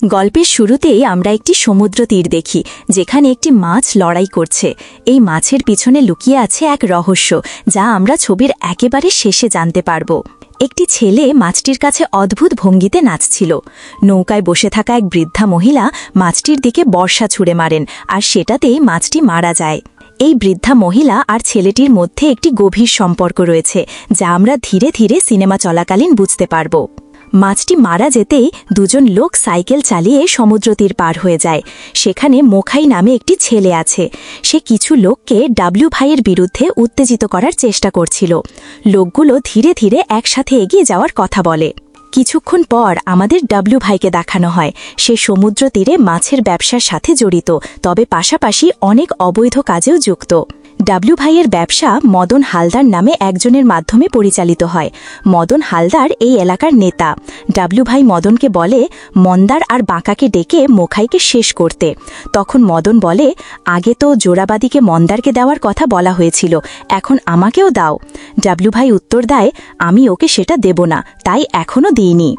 গল্পের শুরুতেই আমরা একটি সমুদ্র তীর দেখি, যেখানে একটি মাছ লড়াই করছে। এই মাছের পিছনে লুকিয়ে আছে এক রহস্য, যা আমরা ছবির একেবারে শেষে জানতে পারব। একটি ছেলে মাছটির কাছে অদ্ভুত ভঙ্গিতে নাচছিল। নৌকায় বসে থাকা এক বৃদ্ধা মহিলা মাছটির দিকে বর্ষা ছুঁড়ে মারেন, আর সেটাতেই মাছটি মারা যায়। এই বৃদ্ধা মহিলা আর ছেলেটির মধ্যে একটি গভীর সম্পর্ক রয়েছে, যা আমরা ধীরে ধীরে সিনেমা চলাকালীন বুঝতে পারব। মাছটি মারা যেতেই দুজন লোক সাইকেল চালিয়ে সমুদ্র তীর পার হয়ে যায়। সেখানে মোখাই নামে একটি ছেলে আছে। সে কিছু লোককে ডাব্লিউ ভাইয়ের বিরুদ্ধে উত্তেজিত করার চেষ্টা করছিল। লোকগুলো ধীরে ধীরে একসাথে এগিয়ে যাওয়ার কথা বলে। কিছুক্ষণ পর আমাদের ডাব্লিউ ভাইকে দেখানো হয়। সে সমুদ্র তীরে মাছের ব্যবসার সাথে জড়িত, তবে পাশাপাশি অনেক অবৈধ কাজেও যুক্ত। ডাব্লিউ ভাইয়ের ব্যবসা মদন হালদার নামে একজনের মাধ্যমে পরিচালিত হয়। মদন হালদার এই এলাকার নেতা। ডাব্লিউ ভাই মদনকে বলে মন্দার আর বাঁকাকে ডেকে মোখাইকে শেষ করতে। তখন মদন বলে, আগে তো জোড়াবাদীকে মন্দারকে দেওয়ার কথা বলা হয়েছিল, এখন আমাকেও দাও। ডাব্লিউ ভাই উত্তর দেয়, আমি ওকে সেটা দেব না, তাই এখনও দিইনি।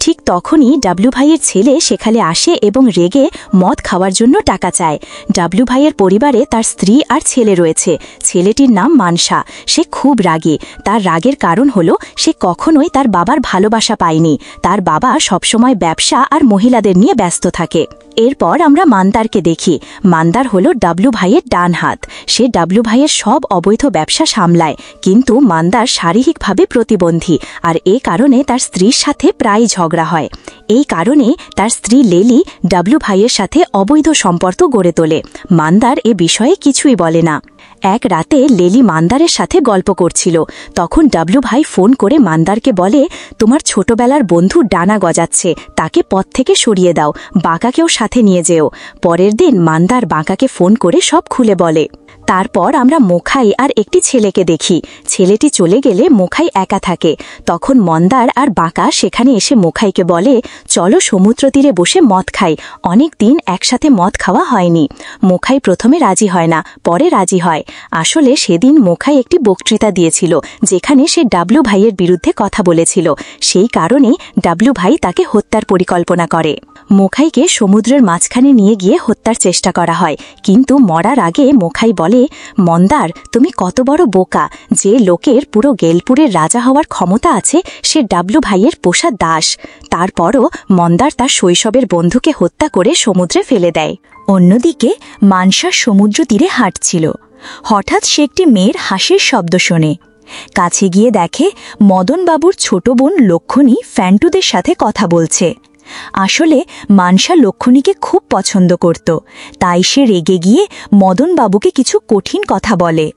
ঠিক তখনই ডাব্লিউ ভাইয়ের ছেলে সেখানে আসে এবং রেগে মদ খাওয়ার জন্য টাকা চায়। ডাব্লিউ ভাইয়ের পরিবারে তার স্ত্রী আর ছেলে রয়েছে। ছেলেটির নাম মানসা। সে খুব রাগী। তার রাগের কারণ হল সে কখনোই তার বাবার ভালোবাসা পায়নি। তার বাবা সবসময় ব্যবসা আর মহিলাদের নিয়ে ব্যস্ত থাকে। এরপর আমরা মান্দারকে দেখি। মান্দার হল ডাব্লিউ ভাইয়ের ডান হাত। সে ডাব্লিউ ভাইয়ের সব অবৈধ ব্যবসা সামলায়, কিন্তু মান্দার শারীরিকভাবে প্রতিবন্ধী, আর এ কারণে তার স্ত্রীর সাথে প্রায় ঝগড়া হয়। এই কারণে তার স্ত্রী লেলি ডাব্লিউ ভাইয়ের সাথে অবৈধ সম্পর্ক গড়ে তোলে। মান্দার এ বিষয়ে কিছুই বলে না। এক রাতে লেলি মান্দারের সাথে গল্প করছিল। তখন ডাব্লিউ ভাই ফোন করে মান্দারকে বলে, তোমার ছোটবেলার বন্ধু ডানা গজাচ্ছে, তাকে পথ থেকে সরিয়ে দাও, বাঁকাকেও সাথে নিয়ে যেও। পরের দিন মান্দার বাঁকাকে ফোন করে সব খুলে বলে। তারপর আমরা মোখাই আর একটি ছেলেকে দেখি। ছেলেটি চলে গেলে মোখাই একা থাকে। তখন মন্দার আর বাঁকা সেখানে এসে মোখাইকে বলে, চলো সমুদ্র তীরে বসে মদ খাই, অনেক দিন একসাথে মদ খাওয়া হয়নি। মোখাই প্রথমে রাজি হয় না, পরে রাজি হয়। আসলে সেদিন মোখাই একটি বক্তৃতা দিয়েছিল, যেখানে সে ডাব্লিউ ভাইয়ের বিরুদ্ধে কথা বলেছিল। সেই কারণেই ডাব্লিউ ভাই তাকে হত্যার পরিকল্পনা করে। মোখাইকে সমুদ্রের মাঝখানে নিয়ে গিয়ে হত্যার চেষ্টা করা হয়, কিন্তু মরার আগে মোখাই বলে, মন্দার তুমি কত বড় বোকা। যে লোকের পুরো গেলপুরের রাজা হওয়ার ক্ষমতা আছে, সে ডাব্লিউ ভাইয়ের পোষা দাস। তারপরও মন্দার তার শৈশবের বন্ধুকে হত্যা করে সমুদ্রে ফেলে দেয়। অন্যদিকে মানসা সমুদ্র তীরে হাঁটছিল। হঠাৎ সে একটি মেয়ের হাসির শব্দ শোনে। কাছে গিয়ে দেখে মদনবাবুর ছোট বোন লক্ষণী ফ্যান্টুদের সাথে কথা বলছে। আসলে মানসা লক্ষণীকে খুব পছন্দ করত, তাই সে রেগে গিয়ে মদনবাবুকে কিছু কঠিন কথা বলে।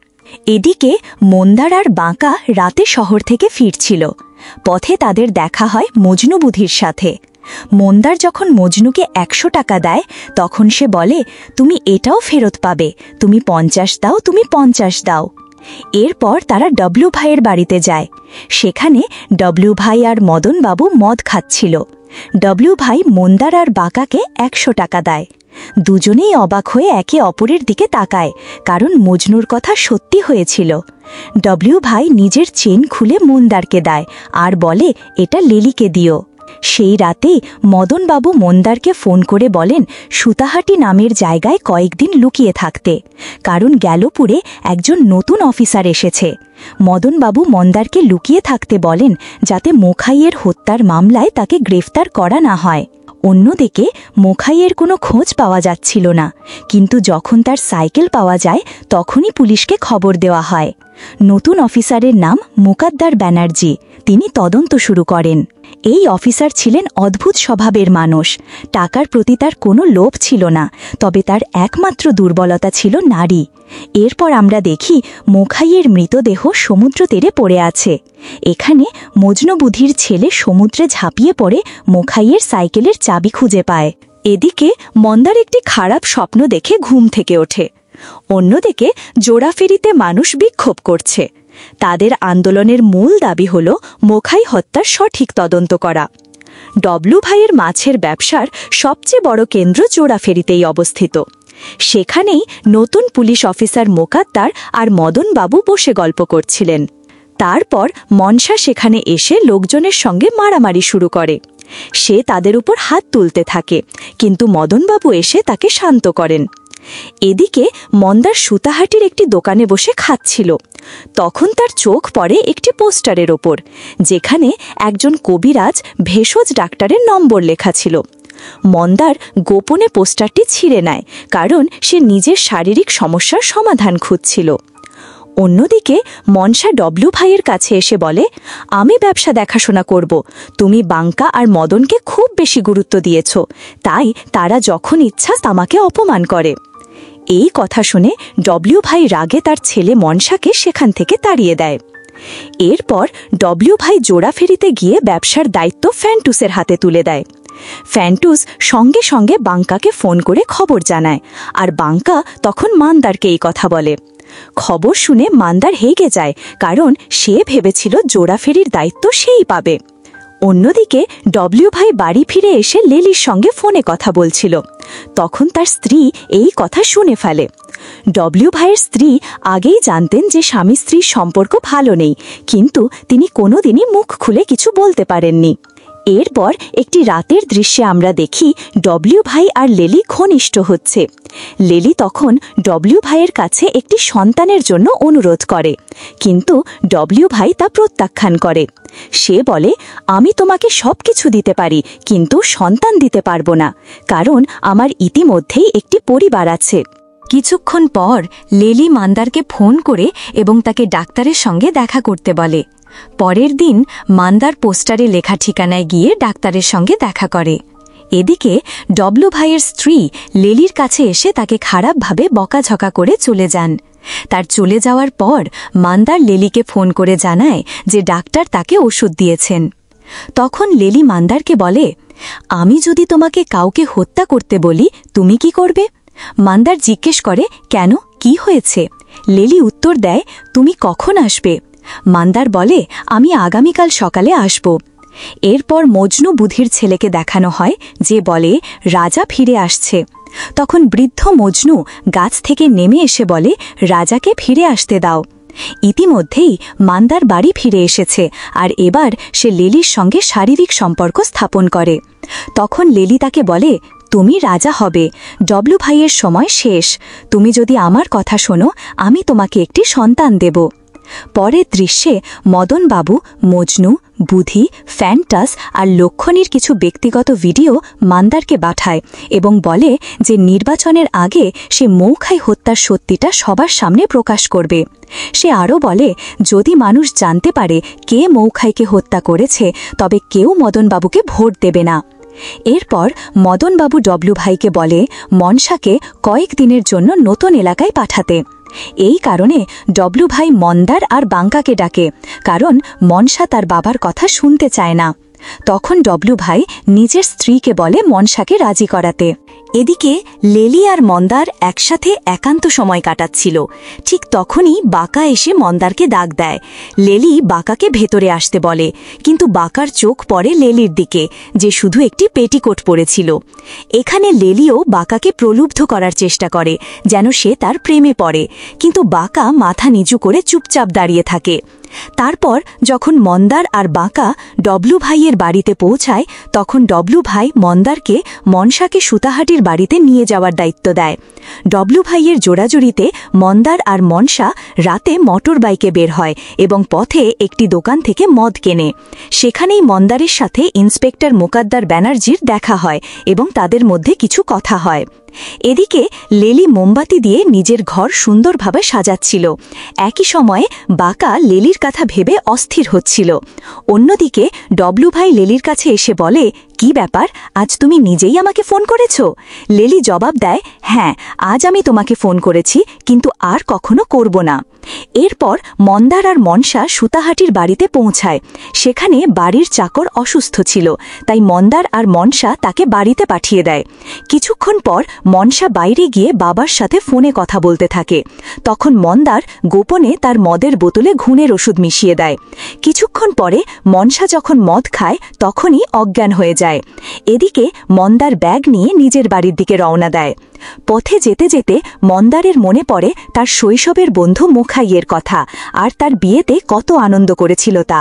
এদিকে মন্দার আর বাঁকা রাতে শহর থেকে ফিরছিল। পথে তাদের দেখা হয় মজনু বুধির সাথে। মন্দার যখন মজনুকে 100 টাকা দেয়, তখন সে বলে, তুমি এটাও ফেরত পাবে, তুমি 50 দাও, তুমি 50 দাও। এরপর তারা ডাব্লিউ ভাইয়ের বাড়িতে যায়। সেখানে ডাব্লিউ ভাই আর মদনবাবু মদ খাচ্ছিল। ডাব্লিউ ভাই মন্দার আর বাঁকাকে 100 টাকা দেয়। দুজনেই অবাক হয়ে একে অপরের দিকে তাকায়, কারণ মজনুর কথা সত্যি হয়েছিল। ডাব্লিউ ভাই নিজের চেন খুলে মন্দারকে দেয় আর বলে, এটা লেলিকে দিও। সেই রাতেই মদনবাবু মন্দারকে ফোন করে বলেন সুতাহাটি নামের জায়গায় কয়েকদিন লুকিয়ে থাকতে, কারণ গ্যালোপুরে একজন নতুন অফিসার এসেছে। মদনবাবু মন্দারকে লুকিয়ে থাকতে বলেন, যাতে মোখাইয়ের হত্যার মামলায় তাকে গ্রেফতার করা না হয়। অন্যদিকে মোখাইয়ের কোনো খোঁজ পাওয়া যাচ্ছিল না, কিন্তু যখন তার সাইকেল পাওয়া যায়, তখনই পুলিশকে খবর দেওয়া হয়। নতুন অফিসারের নাম মুকাদ্দার ব্যানার্জি। তিনি তদন্ত শুরু করেন। এই অফিসার ছিলেন অদ্ভুত স্বভাবের মানুষ। টাকার প্রতি তার কোনো লোভ ছিল না, তবে তার একমাত্র দুর্বলতা ছিল নারী। এরপর আমরা দেখি মোখাইয়ের মৃতদেহ সমুদ্র তীরে পড়ে আছে। এখানে মজনু বুধির ছেলে সমুদ্রে ঝাঁপিয়ে পড়ে মোখাইয়ের সাইকেলের চাবি খুঁজে পায়। এদিকে মন্দার একটি খারাপ স্বপ্ন দেখে ঘুম থেকে ওঠে। অন্যদিকে জোড়াফেরিতে মানুষ বিক্ষোভ করছে। তাদের আন্দোলনের মূল দাবি হল মোখাই হত্যার সঠিক তদন্ত করা। ডাব্লিউ ভাইয়ের মাছের ব্যবসার সবচেয়ে বড় কেন্দ্র জোড়াফেরিতেই অবস্থিত। সেখানেই নতুন পুলিশ অফিসার মোকাদ্দার আর মদনবাবু বসে গল্প করছিলেন। তারপর মনসা সেখানে এসে লোকজনের সঙ্গে মারামারি শুরু করে। সে তাদের উপর হাত তুলতে থাকে, কিন্তু মদনবাবু এসে তাকে শান্ত করেন। এদিকে মন্দার সুতাহাটির একটি দোকানে বসে খাচ্ছিল। তখন তার চোখ পড়ে একটি পোস্টারের ওপর, যেখানে একজন কবিরাজ ভেষজ ডাক্তারের নম্বর লেখা ছিল। মন্দার গোপনে পোস্টারটি ছিঁড়ে নেয়, কারণ সে নিজের শারীরিক সমস্যার সমাধান খুঁজছিল। অন্যদিকে মনসা ডব্লিউ ভাইয়ের কাছে এসে বলে, আমি ব্যবসা দেখাশোনা করব, তুমি বাঙ্কা আর মদনকে খুব বেশি গুরুত্ব দিয়েছ, তাই তারা যখন ইচ্ছা আমাকে অপমান করে। এই কথা শুনে ডব্লিউ ভাই রাগে তার ছেলে মনসাকে সেখান থেকে তাড়িয়ে দেয়। এরপর ডব্লিউ ভাই জোড়া ফেরিতে গিয়ে ব্যবসার দায়িত্ব ফ্যান্টুসের হাতে তুলে দেয়। ফ্যান্টুস সঙ্গে সঙ্গে বাঙ্কাকে ফোন করে খবর জানায়, আর বাঙ্কা তখন মান্দারকে এই কথা বলে। খবর শুনে মান্দার হেগে যায়, কারণ সে ভেবেছিল জোড়া ফেরির দায়িত্ব সেই পাবে। অন্যদিকে ডব্লিউ ভাই বাড়ি ফিরে এসে লেলির সঙ্গে ফোনে কথা বলছিল। তখন তার স্ত্রী এই কথা শুনে ফেলে। ডব্লিউ ভাইয়ের স্ত্রী আগেই জানতেন যে স্বামী স্ত্রীর সম্পর্ক ভালো নেই, কিন্তু তিনি কোনোদিনই মুখ খুলে কিছু বলতে পারেননি। এরপর একটি রাতের দৃশ্যে আমরা দেখি ডব্লিউ ভাই আর লেলি ঘনিষ্ঠ হচ্ছে। লেলি তখন ডব্লিউ ভাইয়ের কাছে একটি সন্তানের জন্য অনুরোধ করে, কিন্তু ডব্লিউ ভাই তা প্রত্যাখ্যান করে। সে বলে, আমি তোমাকে সবকিছু দিতে পারি, কিন্তু সন্তান দিতে পারবো না, কারণ আমার ইতিমধ্যেই একটি পরিবার আছে। কিছুক্ষণ পর লেলি মান্দারকে ফোন করে এবং তাকে ডাক্তারের সঙ্গে দেখা করতে বলে। পরের দিন মান্দার পোস্টারে লেখা ঠিকানায় গিয়ে ডাক্তারের সঙ্গে দেখা করে। এদিকে ডব্লিউ ভাইয়ের স্ত্রী লেলির কাছে এসে তাকে খারাপভাবে বকাঝকা করে চলে যান। তার চলে যাওয়ার পর মান্দার লেলিকে ফোন করে জানায় যে ডাক্তার তাকে ওষুধ দিয়েছেন। তখন লেলি মান্দারকে বলে, আমি যদি তোমাকে কাউকে হত্যা করতে বলি, তুমি কি করবে? মান্দার জিজ্ঞেস করে, কেন, কি হয়েছে? লেলি উত্তর দেয়, তুমি কখন আসবে? মান্দার বলে, আমি আগামীকাল সকালে আসব। এরপর মজনু বুধির ছেলেকে দেখানো হয়, যে বলে রাজা ফিরে আসছে। তখন বৃদ্ধ মজনু গাছ থেকে নেমে এসে বলে, রাজাকে ফিরে আসতে দাও। ইতিমধ্যেই মান্দার বাড়ি ফিরে এসেছে, আর এবার সে লেলির সঙ্গে শারীরিক সম্পর্ক স্থাপন করে। তখন লেলি তাকে বলে, তুমি রাজা হবে, ডব্লিউ ভাইয়ের সময় শেষ, তুমি যদি আমার কথা শোনো, আমি তোমাকে একটি সন্তান দেব। পরের দৃশ্যে মদনবাবু মজনু, বুধি, ফ্যান্টাস আর লক্ষণীর কিছু ব্যক্তিগত ভিডিও মান্দারকে পাঠায় এবং বলে যে নির্বাচনের আগে সে মৌখাই হত্যার সত্যিটা সবার সামনে প্রকাশ করবে। সে আরও বলে, যদি মানুষ জানতে পারে কে মৌখাইকে হত্যা করেছে, তবে কেউ মদনবাবুকে ভোট দেবে না। এরপর মদনবাবু ডব্লিউ ভাইকে বলে মনসাকে কয়েকদিনের জন্য নতুন এলাকায় পাঠাতে। এই কারণে ডব্লিউ ভাই মন্দার আর বাঙ্কাকে ডাকে, কারণ মনসা তার বাবার কথা শুনতে চায় না। তখন ডব্লিউ ভাই নিজের স্ত্রীকে বলে মনসাকে রাজি করাতে। এদিকে লেলি আর মন্দার একসাথে একান্ত সময় কাটাচ্ছিল। ঠিক তখনই বাঁকা এসে মন্দারকে ডাক দেয়। লেলি বাঁকাকে ভেতরে আসতে বলে, কিন্তু বাঁকার চোখ পড়ে লেলির দিকে, যে শুধু একটি পেটিকোট পরেছিল। এখানে লেলিও বাঁকাকে প্রলুব্ধ করার চেষ্টা করে, যেন সে তার প্রেমে পড়ে, কিন্তু বাঁকা মাথা নিচু করে চুপচাপ দাঁড়িয়ে থাকে। তারপর যখন মন্দার আর বাঁকা ডব্লু ভাইয়ের বাড়িতে পৌঁছায়, তখন ডব্লু ভাই মন্দারকে মনসাকে সুতাহাটির বাড়িতে নিয়ে যাওয়ার দায়িত্ব দেয়। ডব্লু ভাইয়ের জোড়াজুড়িতে মন্দার আর মনসা রাতে মোটর বাইকে বের হয় এবং পথে একটি দোকান থেকে মদ কেনে। সেখানেই মন্দারের সাথে ইন্সপেক্টর মোকাদ্দার ব্যানার্জির দেখা হয় এবং তাদের মধ্যে কিছু কথা হয়। এদিকে লেলি মোমবাতি দিয়ে নিজের ঘর সুন্দরভাবে সাজাচ্ছিল। একই সময়ে বাঁকা লেলির কথা ভেবে অস্থির হচ্ছিল। অন্যদিকে ডব্লু ভাই লেলির কাছে এসে বলে, কি ব্যাপার, আজ তুমি নিজেই আমাকে ফোন করেছ? লেলি জবাব দেয়, হ্যাঁ, আজ আমি তোমাকে ফোন করেছি, কিন্তু আর কখনো করব না। এরপর মন্দার আর মনসা সুতাহাটির বাড়িতে পৌঁছায়। সেখানে বাড়ির চাকর অসুস্থ ছিল, তাই মন্দার আর মনসা তাকে বাড়িতে পাঠিয়ে দেয়। কিছুক্ষণ পর মনসা বাইরে গিয়ে বাবার সাথে ফোনে কথা বলতে থাকে। তখন মন্দার গোপনে তার মদের বোতলে ঘুণের ওষুধ মিশিয়ে দেয়। কিছুক্ষণ পরে মনসা যখন মদ খায়, তখনই অজ্ঞান হয়ে যায়। এদিকে মন্দার ব্যাগ নিয়ে নিজের বাড়ির দিকে রওনা দেয়। পথে যেতে যেতে মন্দারের মনে পড়ে তার শৈশবের বন্ধু মুখাইয়ের কথা আর তার বিয়েতে কত আনন্দ করেছিল তা।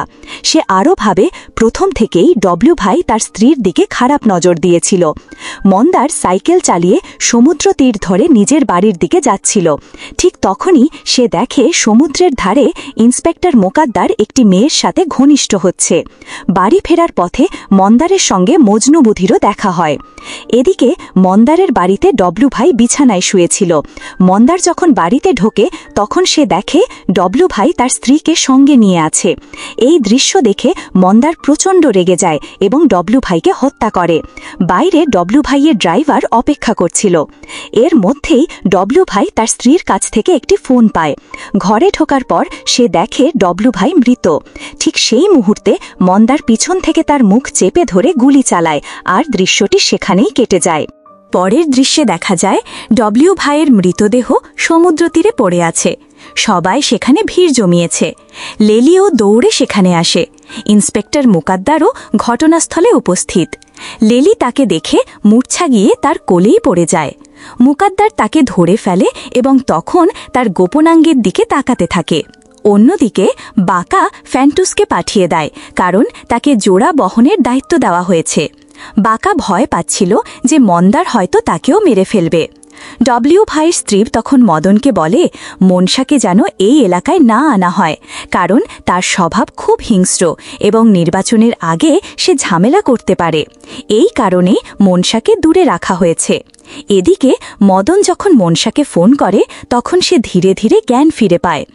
সে আরও ভাবে প্রথম থেকেই ডব্লিউ ভাই তার স্ত্রীর দিকে খারাপ নজর দিয়েছিল। মন্দার সাইকেল চালিয়ে সমুদ্র তীর ধরে নিজের বাড়ির দিকে যাচ্ছিল। ঠিক তখনই সে দেখে সমুদ্রের ধারে ইন্সপেক্টর মোকাদ্দার একটি মেয়ের সাথে ঘনিষ্ঠ হচ্ছে। বাড়ি ফেরার পথে মন্দারের সঙ্গে মজনু বুধিরও দেখা হয়। এদিকে মন্দারের বাড়িতে ডব্লিউ ভাই বিছানায় শুয়েছিল। মন্দার যখন বাড়িতে ঢোকে তখন সে দেখে ডব্লিউ ভাই তার স্ত্রীকে সঙ্গে নিয়ে আছে। এই দৃশ্য দেখে মন্দার প্রচণ্ড রেগে যায় এবং ডব্লিউ ভাইকে হত্যা করে। বাইরে ডব্লিউ ভাইয়ের ড্রাইভার অপেক্ষা করছিল। এর মধ্যেই ডব্লিউ ভাই তার স্ত্রীর কাছ থেকে একটি ফোন পায়। ঘরে ঢোকার পর সে দেখে ডব্লিউ ভাই মৃত। ঠিক সেই মুহূর্তে মন্দার পিছন থেকে তার মুখ চেপে ধরে গুলি চালায় আর দৃশ্যটি সেখানেই কেটে যায়। পরের দৃশ্যে দেখা যায় ডব্লিউ ভাইয়ের মৃতদেহ সমুদ্র তীরে পড়ে আছে। সবাই সেখানে ভিড় জমিয়েছে। লেলিও দৌড়ে সেখানে আসে। ইন্সপেক্টর মুকাদ্দারও ঘটনাস্থলে উপস্থিত। লেলি তাকে দেখে মূর্ছা গিয়ে তার কোলেই পড়ে যায়। মুকাদ্দার তাকে ধরে ফেলে এবং তখন তার গোপনাঙ্গের দিকে তাকাতে থাকে। অন্যদিকে বাকা ফ্যান্টুসকে পাঠিয়ে দেয়, কারণ তাকে জোড়া বহনের দায়িত্ব দেওয়া হয়েছে। বাকা ভয় পাচ্ছিল যে মন্দার হয়তো তাকেও মেরে ফেলবে। ডব্লিউ ভাইয়ের স্ত্রী তখন মদনকে বলে মনসাকে যেন এই এলাকায় না আনা হয়, কারণ তার স্বভাব খুব হিংস্র এবং নির্বাচনের আগে সে ঝামেলা করতে পারে। এই কারণে মনসাকে দূরে রাখা হয়েছে। এদিকে মদন যখন মনসাকে ফোন করে তখন সে ধীরে ধীরে জ্ঞান ফিরে পায়।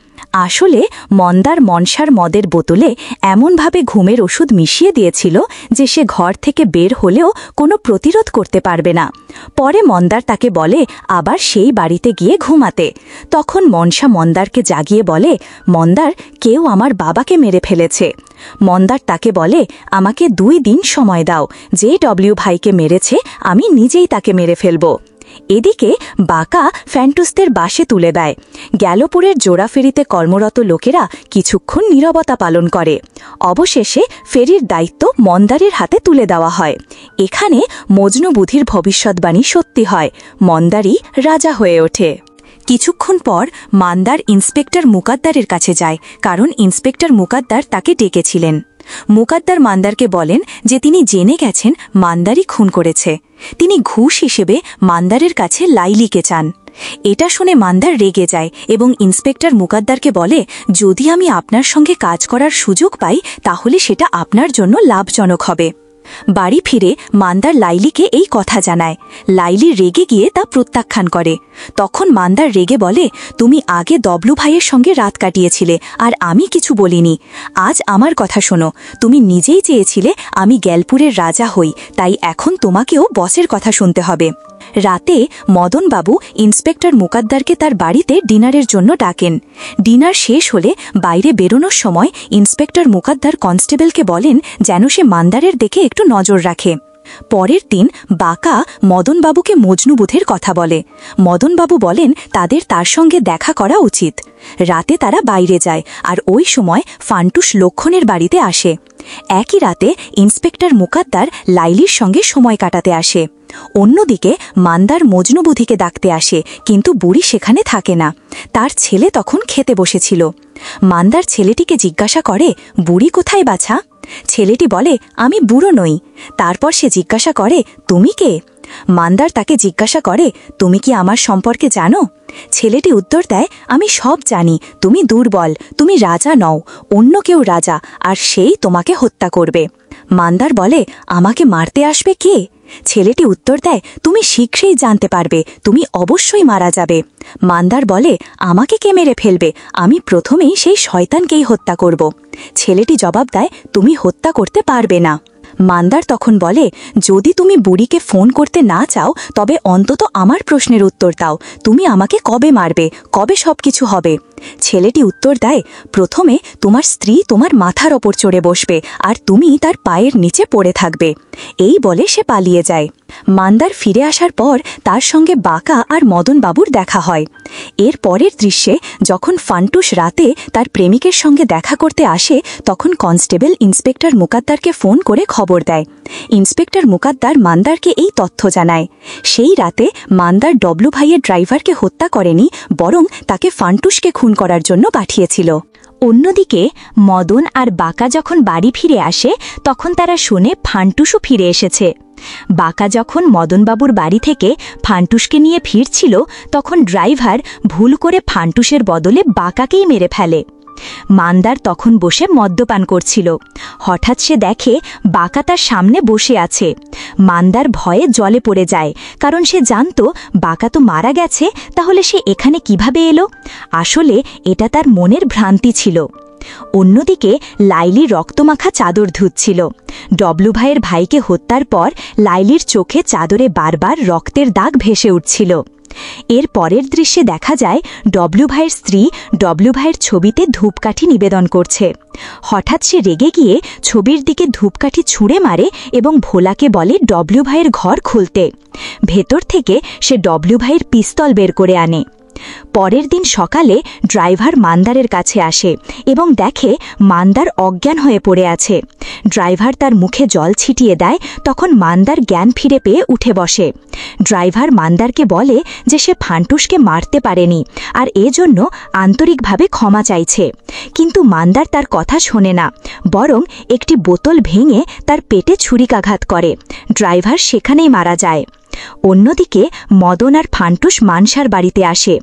আসলে মন্দার মনসার মদের বোতলে এমনভাবে ঘুমের ওষুধ মিশিয়ে দিয়েছিল যে সে ঘর থেকে বের হলেও কোনো প্রতিরোধ করতে পারবে না। পরে মন্দার তাকে বলে আবার সেই বাড়িতে গিয়ে ঘুমাতে। তখন মনসা মন্দারকে জাগিয়ে বলে মন্দার, কেউ আমার বাবাকে মেরে ফেলেছে। মন্দার তাকে বলে আমাকে 2 দিন সময় দাও, যে ডব্লিউ ভাইকে মেরেছে আমি নিজেই তাকে মেরে ফেলব। এদিকে বাকা ফ্যান্টুসদের বাসে তুলে দেয়। গ্যালোপুরের জোড়াফেরিতে কর্মরত লোকেরা কিছুক্ষণ নীরবতা পালন করে। অবশেষে ফেরির দায়িত্ব মন্দারের হাতে তুলে দেওয়া হয়। এখানে মজনু বুধির ভবিষ্যৎবাণী সত্যি হয়। মন্দারই রাজা হয়ে ওঠে। কিছুক্ষণ পর মান্দার ইন্সপেক্টর মুকাদ্দারের কাছে যায়, কারণ ইন্সপেক্টর মুকাদ্দার তাকে ডেকেছিলেন। মুকাদ্দার মান্দারকে বলেন যে তিনি জেনে গেছেন মান্দারই খুন করেছে। তিনি ঘুষ হিসেবে মান্দারের কাছে লাইলিকে চান। এটা শুনে মান্দার রেগে যায় এবং ইন্সপেক্টর মুকাদ্দারকে বলে যদি আমি আপনার সঙ্গে কাজ করার সুযোগ পাই তাহলে সেটা আপনার জন্য লাভজনক হবে। বাড়ি ফিরে মান্দার লাইলিকে এই কথা জানায়। লাইলি রেগে গিয়ে তা প্রত্যাখ্যান করে। তখন মান্দার রেগে বলে তুমি আগে ডব্লু ভাইয়ের সঙ্গে রাত কাটিয়েছিলে আর আমি কিছু বলিনি। আজ আমার কথা শোনো, তুমি নিজেই চেয়েছিলে আমি গ্যালপুরের রাজা হই, তাই এখন তোমাকেও বসের কথা শুনতে হবে। রাতে মদনবাবু ইন্সপেক্টর মুকাদ্দারকে তার বাড়িতে ডিনারের জন্য ডাকেন। ডিনার শেষ হলে বাইরে বেরোনোর সময় ইন্সপেক্টর মুকাদ্দার কনস্টেবলকে বলেন যেন সে মান্দারের দিকে একটু নজর রাখে। পরের দিন বাকা মদনবাবুকে মজনু বুধের কথা বলে। মদনবাবু বলেন তাদের তার সঙ্গে দেখা করা উচিত। রাতে তারা বাইরে যায় আর ওই সময় ফান্টুস লক্ষণের বাড়িতে আসে। একই রাতে ইন্সপেক্টর মুকাদ্দার লাইলির সঙ্গে সময় কাটাতে আসে। অন্যদিকে মান্দার মজনু বুধিকে ডাকতে আসে, কিন্তু বুড়ি সেখানে থাকে না। তার ছেলে তখন খেতে বসেছিল। মান্দার ছেলেটিকে জিজ্ঞাসা করে বুড়ি কোথায় বাছা? ছেলেটি বলে আমি বুড়ো নই। তারপর সে জিজ্ঞাসা করে তুমি কে? মান্দার তাকে জিজ্ঞাসা করে তুমি কি আমার সম্পর্কে জানো? ছেলেটি উত্তর দেয় আমি সব জানি, তুমি দুর্বল, তুমি রাজা নও, অন্য কেউ রাজা, আর সেই তোমাকে হত্যা করবে। মান্দার বলে আমাকে মারতে আসবে কে? ছেলেটি উত্তর দেয় তুমি শীঘ্রই জানতে পারবে, তুমি অবশ্যই মারা যাবে। মান্দার বলে আমাকে কে মেরে ফেলবে? আমি প্রথমেই সেই শয়তানকেই হত্যা করব। ছেলেটি জবাব দেয় তুমি হত্যা করতে পারবে না। মান্দার তখন বলে যদি তুমি বুড়িকে ফোন করতে না চাও তবে অন্তত আমার প্রশ্নের উত্তর দাও, তুমি আমাকে কবে মারবে, কবে সবকিছু হবে? ছেলেটি উত্তর দেয়, প্রথমে তোমার স্ত্রী তোমার মাথার ওপর চড়ে বসবে আর তুমি তার পায়ের নিচে পড়ে থাকবে। এই বলে সে পালিয়ে যায়। মান্দার ফিরে আসার পর তার সঙ্গে বাঁকা আর মদনবাবুর দেখা হয়। এর পরের দৃশ্যে যখন ফান্টুস রাতে তার প্রেমিকের সঙ্গে দেখা করতে আসে, তখন কনস্টেবল ইন্সপেক্টর মুকাদ্দারকে ফোন করে খবর দেয়। ইন্সপেক্টর মুকাদ্দার মান্দারকে এই তথ্য জানায়। সেই রাতে মান্দার ডব্লু ভাইয়ের ড্রাইভারকে হত্যা করেনি, বরং তাকে ফান্টুসকে খুন করার জন্য পাঠিয়েছিল। অন্যদিকে মদন আর বাঁকা যখন বাড়ি ফিরে আসে, তখন তারা শুনে ফান্টুসও ফিরে এসেছে। বাঁকা যখন মদনবাবুর বাড়ি থেকে ফান্টুসকে নিয়ে ফিরছিল, তখন ড্রাইভার ভুল করে ফান্টুসের বদলে বাঁকাকেই মেরে ফেলে। মান্দার তখন বসে মদ্যপান করছিল। হঠাৎ সে দেখে বাঁকা তার সামনে বসে আছে। মান্দার ভয়ে জলে পড়ে যায়, কারণ সে জানত বাঁকা তো মারা গেছে, তাহলে সে এখানে কিভাবে এলো? আসলে এটা তার মনের ভ্রান্তি ছিল। অন্যদিকে লাইলি রক্তমাখা চাদর ধুচ্ছিল। ডব্লু ভাইয়ের ভাইকে হত্যার পর লাইলির চোখে চাদরে বারবার রক্তের দাগ ভেসে উঠছিল। এর পরের দৃশ্যে দেখা যায় ডব্লু ভাইয়ের স্ত্রী ডব্লু ভাইয়ের ছবিতে ধূপকাঠি নিবেদন করছে। হঠাৎ সে রেগে গিয়ে ছবির দিকে ধূপকাঠি ছুঁড়ে মারে এবং ভোলাকে বলে ডব্লু ভাইয়ের ঘর খুলতে। ভেতর থেকে সে ডব্লু ভাইয়ের পিস্তল বের করে আনে। পরের দিন সকালে ড্রাইভার মান্দারের কাছে আসে এবং দেখে মান্দার অজ্ঞান হয়ে পড়ে আছে। ড্রাইভার তার মুখে জল ছিটিয়ে দেয়, তখন মান্দার জ্ঞান ফিরে পেয়ে উঠে বসে। ড্রাইভার মান্দারকে বলে যে সে ফান্টুসকে মারতে পারেনি আর এজন্য আন্তরিকভাবে ক্ষমা চাইছে। কিন্তু মান্দার তার কথা শোনে না, বরং একটি বোতল ভেঙে তার পেটে ছুরিকাঘাত করে। ড্রাইভার সেখানেই মারা যায়। অন্যদিকে মদন আর ফান্টুস মানসার বাড়িতে আসে।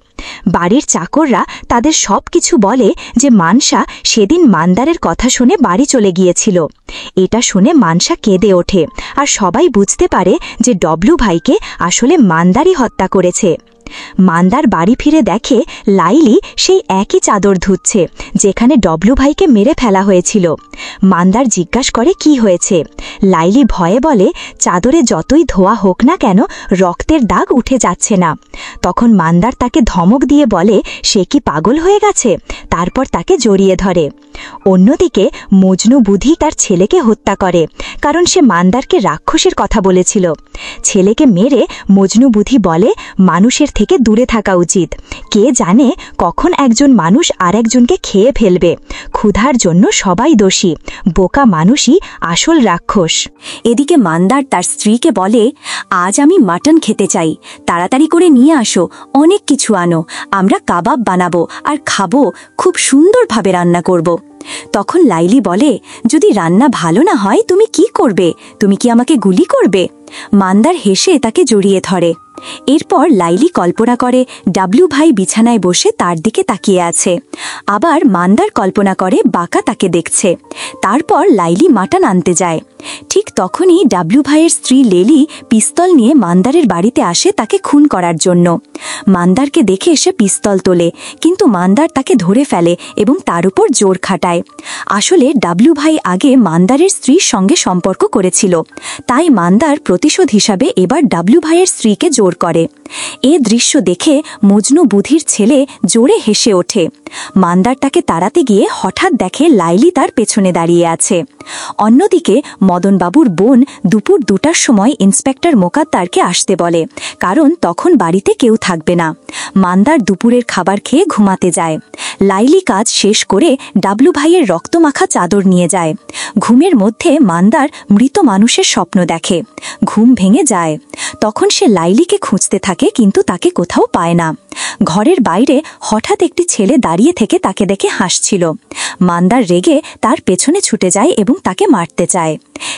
বাড়ির চাকররা তাদের সব কিছু বলে যে মানসা সেদিন মান্দারের কথা শুনে বাড়ি চলে গিয়েছিল। এটা শুনে মানসা কেঁদে ওঠে আর সবাই বুঝতে পারে যে ডব্লু ভাইকে আসলে মান্দারই হত্যা করেছে। মান্দার বাড়ি ফিরে দেখে লাইলি সেই একই চাদর ধুচ্ছে যেখানে ডব্লু ভাইকে মেরে ফেলা হয়েছিল। মান্দার জিজ্ঞাসা করে কি হয়েছে। লাইলি ভয়ে বলে চাদরে যতই ধোয়া হোক না কেন রক্তের দাগ উঠে যাচ্ছে না। তখন মান্দার তাকে ধমক দিয়ে বলে সে কি পাগল হয়ে গেছে, তারপর তাকে জড়িয়ে ধরে। অন্যদিকে মজনু বুধি তার ছেলেকে হত্যা করে, কারণ সে মান্দারকে রাক্ষসের কথা বলেছিল। ছেলেকে মেরে মজনু বুধি বলে মানুষের থেকে দূরে থাকা উচিত। কে জানে কখন একজন মানুষ আরেকজনকে খেয়ে ফেলবে। ক্ষুধার জন্য সবাই দোষী, বোকা মানুষই আসল রাক্ষস। এদিকে মান্দার তার স্ত্রীকে বলে আজ আমি মাটন খেতে চাই, তাড়াতাড়ি করে নিয়ে আসো, অনেক কিছু আনো, আমরা কাবাব বানাবো আর খাবো, খুব সুন্দরভাবে রান্না করব। তখন লাইলি বলে যদি রান্না ভালো না হয় তুমি কি করবে? তুমি কি আমাকে গুলি করবে? মান্দার হেসে তাকে জড়িয়ে ধরে। এরপর লাইলি কল্পনা করে ডাবলু ভাই বিছানায় বসে তার দিকে তাকিয়ে আছে। আবার মান্দার কল্পনা করে বাঁকা তাকে দেখছে। তারপর লাইলি মাটন আনতে যায়। ঠিক তখনই ডাবলু ভাইয়ের স্ত্রী লেলি পিস্তল নিয়ে মান্দারের বাড়িতে আসে তাকে খুন করার জন্য। মান্দারকে দেখে এসে পিস্তল তোলে, কিন্তু মান্দার তাকে ধরে ফেলে এবং তার উপর জোর খাটায়। আসলে ডাবলু ভাই আগে মান্দারের স্ত্রীর সঙ্গে সম্পর্ক করেছিল, তাই মান্দার প্রতিশোধ হিসাবে এবার ডাবলু ভাইয়ের স্ত্রীকে জোর করে। এ দৃশ্য দেখে মজনু বুধির ছেলে জোরে হেসে ওঠে। মান্দার তাকে তাড়াতে গিয়ে হঠাৎ দেখে লাইলি তার পেছনে দাঁড়িয়ে আছে। অন্যদিকে মদনবাবুর বোন দুপুর 2টার সময় ইন্সপেক্টর মোকাদ্দারকে আসতে বলে, কারণ তখন বাড়িতে কেউ থাকবে না। মান্দার দুপুরের খাবার খেয়ে ঘুমাতে যায়। লাইলি কাজ শেষ করে ডাবলু ভাইয়ের রক্তমাখা চাদর নিয়ে যায়। ঘুমের মধ্যে মান্দার মৃত মানুষের স্বপ্ন দেখে। ঘুম ভেঙে যায়। তখন সে লাইলিকে খুঁজতে থাকে, কিন্তু তাকে কোথাও পায় না। ঘরের বাইরে হঠাৎ একটি ছেলে দাঁড়িয়ে থেকে তাকে দেখে হাসছিল। মান্দার রেগে তার পেছনে ছুটে যায় এবং তাকে মারতে চায়।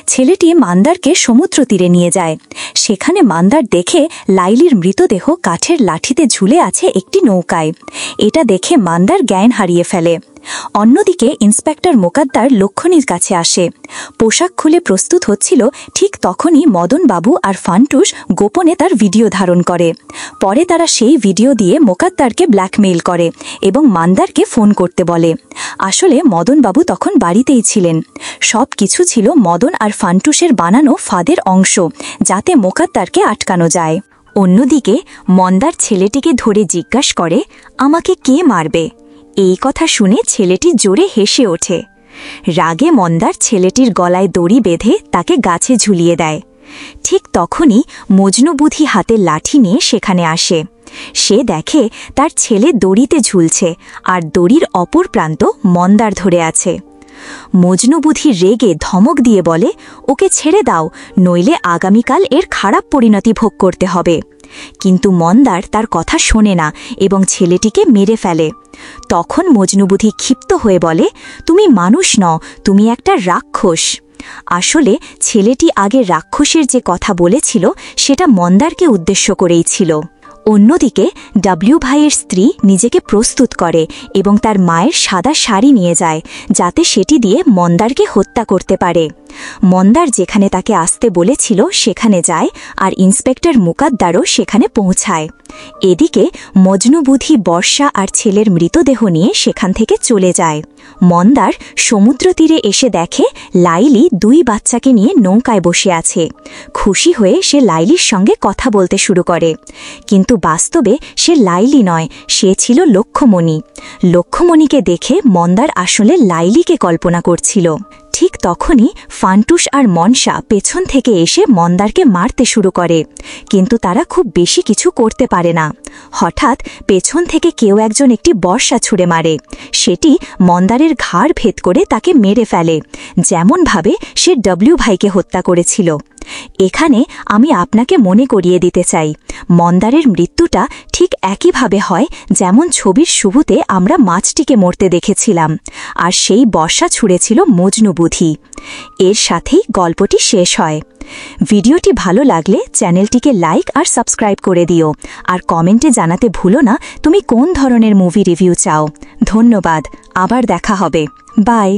ছেলেটি মান্দারকে সমুদ্র তীরে নিয়ে যায়। সেখানে মান্দার দেখে লাইলির মৃতদেহ কাঠের লাঠিতে ঝুলে আছে একটি নৌকায়। এটা দেখে মান্দার জ্ঞান হারিয়ে ফেলে। অন্যদিকে ইন্সপেক্টর মোকাদ্দার লক্ষণীর কাছে আসে। পোশাক খুলে প্রস্তুত হচ্ছিল, ঠিক তখনই মদনবাবু আর ফান্টুস গোপনে তার ভিডিও ধারণ করে। পরে তারা সেই ভিডিও দিয়ে মোকাদ্দারকে ব্ল্যাকমেইল করে এবং মান্দারকে ফোন করতে বলে। আসলে মদনবাবু তখন বাড়িতেই ছিলেন। সব কিছু ছিল মদন আর ফান্টুসের বানানো ফাঁদের অংশ, যাতে মোকাদ্দারকে আটকানো যায়। অন্যদিকে মন্দার ছেলেটিকে ধরে জিজ্ঞাসা করে আমাকে কে মারবে? এই কথা শুনে ছেলেটি জোরে হেসে ওঠে। রাগে মন্দার ছেলেটির গলায় দড়ি বেঁধে তাকে গাছে ঝুলিয়ে দেয়। ঠিক তখনই মজনু বুদ্ধি হাতে লাঠি নিয়ে সেখানে আসে। সে দেখে তার ছেলে দড়িতে ঝুলছে আর দড়ির অপর প্রান্ত মন্দার ধরে আছে। মজনু বুদ্ধি রেগে ধমক দিয়ে বলে, ওকে ছেড়ে দাও, নইলে আগামীকাল এর খারাপ পরিণতি ভোগ করতে হবে। কিন্তু মন্দার তার কথা শোনে না এবং ছেলেটিকে মেরে ফেলে। তখন মজনু বুদ্ধি ক্ষিপ্ত হয়ে বলে, তুমি মানুষ নও, তুমি একটা রাক্ষস। আসলে ছেলেটি আগে রাক্ষসের যে কথা বলেছিল সেটা মন্দারকে উদ্দেশ্য করেই ছিল। অন্যদিকে ডাব্লিউ ভাইয়ের স্ত্রী নিজেকে প্রস্তুত করে এবং তার মায়ের সাদা শাড়ি নিয়ে যায়, যাতে সেটি দিয়ে মন্দারকে হত্যা করতে পারে। মন্দার যেখানে তাকে আসতে বলেছিল সেখানে যায়, আর ইন্সপেক্টর মুকাদ্দারও সেখানে পৌঁছায়। এদিকে মজনু বুদ্ধি বর্ষা আর ছেলের মৃতদেহ নিয়ে সেখান থেকে চলে যায়। মন্দার সমুদ্র তীরে এসে দেখে লাইলি 2 বাচ্চাকে নিয়ে নৌকায় বসে আছে। খুশি হয়ে সে লাইলির সঙ্গে কথা বলতে শুরু করে, কিন্তু বাস্তবে সে লাইলি নয়, সে ছিল লক্ষ্মমণি। লক্ষ্মমণিকে দেখে মন্দার আসলে লাইলিকে কল্পনা করছিল। ঠিক তখনই ফান্টুস আর মনসা পেছন থেকে এসে মন্দারকে মারতে শুরু করে, কিন্তু তারা খুব বেশি কিছু করতে পারে না। হঠাৎ পেছন থেকে কেউ একজন একটি বর্ষা ছুঁড়ে মারে। সেটি মন্দারের ঘাড় ভেদ করে তাকে মেরে ফেলে, যেমনভাবে সে ডাব্লিউ ভাইকে হত্যা করেছিল। এখানে আমি আপনাকে মনে করিয়ে দিতে চাই, মন্দারের মৃত্যুটা ঠিক একইভাবে হয় যেমন ছবির শুরুতে আমরা মাছটিকে মরতে দেখেছিলাম, আর সেই বর্ষা ছুঁড়েছিল মজনু বুদ্ধি। এর সাথেই গল্পটি শেষ হয়। ভিডিওটি ভালো লাগলে চ্যানেলটিকে লাইক আর সাবস্ক্রাইব করে দিও, আর কমেন্টে জানাতে ভুলো না তুমি কোন ধরনের মুভি রিভিউ চাও। ধন্যবাদ, আবার দেখা হবে। বাই।